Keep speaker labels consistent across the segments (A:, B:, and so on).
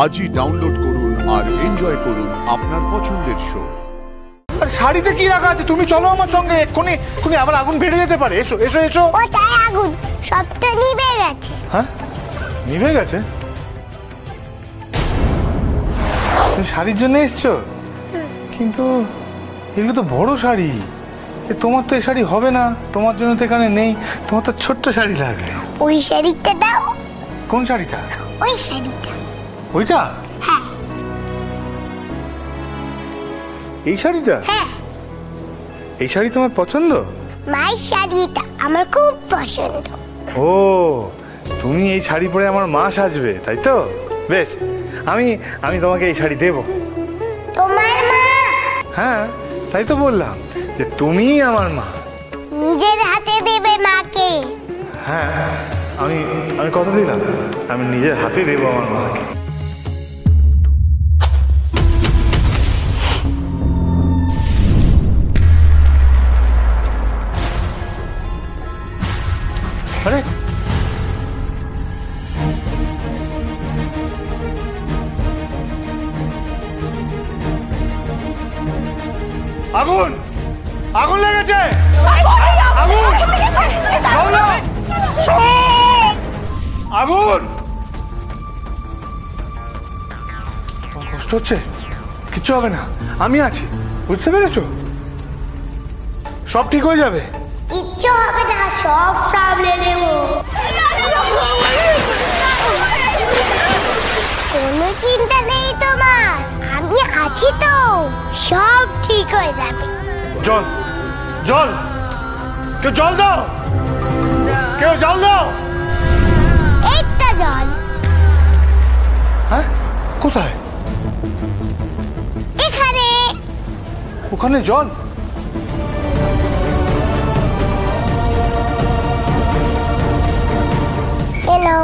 A: আজই ডাউনলোড করুন আর এনজয় করুন আপনার পছন্দের শো।
B: আর শাড়িতে কি রাখা আছে? তুমি চলো আমার সঙ্গে, এক্ষুনি আবার আগুন বেড়ে যেতে পারে। এসো এসো এসো।
C: ওটাই আগুন, সবটা নিভে গেছে।
B: হ্যাঁ, নিভে গেছে? তুমি শাড়ির জন্য এসছো? কিন্তু এগুলো তো বড় শাড়ি, তোমার তো এই শাড়ি হবে না, তোমার জন্য তো এখানে নেই, তোমার তো ছোট্ট শাড়ি লাগবে।
C: ওই শাড়িটা দাও।
B: কোন শাড়িটা?
C: ওই শাড়িটা।
B: ওইটা?
C: হ্যাঁ।
B: এই শাড়িটা?
C: হ্যাঁ।
B: এই শাড়ি তোমার পছন্দ?
C: মায়ের শাড়িটা আমার খুব পছন্দ।
B: ও, তুমি এই শাড়ি পরে আমার মা সাজবে, তাই তো? বেশ, আমি তোমাকে এই শাড়ি দেব।
C: তোমার মা?
B: হ্যাঁ, তাই তো বললাম যে তুমিই আমার মা।
C: নিজের হাতে দেবে মাকে?
B: হ্যাঁ, আমি কথা দিলাম, আমি নিজের হাতে দেবো আমার মাকে। আরে আগুন, আগুন লেগেছে, আগুন, আগুন। কষ্ট হচ্ছে? কিচ্ছু হবে না, আমি আছি, বুঝতে পেরেছো? সব ঠিক হয়ে যাবে।
C: কিচ্ছু হবে না, সব সামলে নেব। কোনো চিন্তা নেই তোমার, আমি আছি তো, সব ঠিক হয়ে যাবে।
B: জল, জল, কেউ জল দাও, কেউ জল দাও।
C: এই তো জল।
B: হ্যাঁ, কোথায়?
C: এখানে।
B: ওখানে জল?
C: হ্যালো।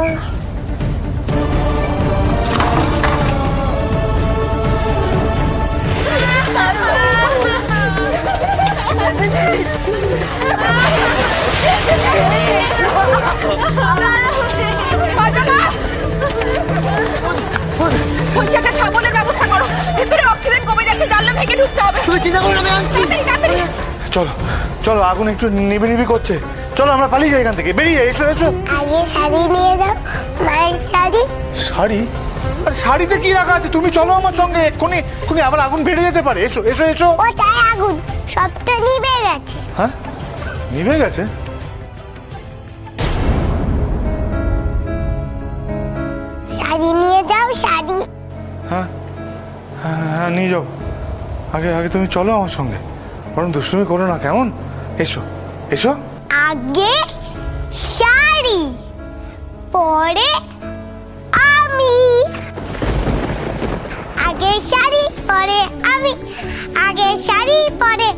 D: বলছি একটা ছাগলের ব্যবস্থা করো, ভিতরে অক্সিজেন কমে যাচ্ছে, জানলা ভেঙে ঢুকতে হবে।
C: তুমি চিন্তা করো, আমি আনছি।
B: চলো চলো, আগুন একটু নিভে নিভে করছে, চলো আমরা পালিয়ে যাই এখান থেকে, বেরিয়ে এসো এসো।
C: আগে শাড়ি নিয়ে যাও, মায়ের শাড়ি।
B: শাড়ি? আর শাড়িতে কি রাখা আছে? তুমি চলো আমার সঙ্গে, এক্ষুনি আবার আগুন বেড়ে যেতে পারে। এসো এসো এসো।
C: ওটাই আগুন, সবটা নিভে গেছে।
B: হ্যাঁ, নিভে গেছে?
C: শাড়ি নিয়ে যাও, শাড়ি।
B: হ্যাঁ হ্যাঁ হ্যাঁ, নিয়ে যাও। আগে তুমি চলো আমার সঙ্গে, বরং দুষ্টুমি করো না, কেমন? এসো এসো।
C: আগে শাড়ি, পরে আমি। আগে শাড়ি পরে আমি, আগে শাড়ি পরে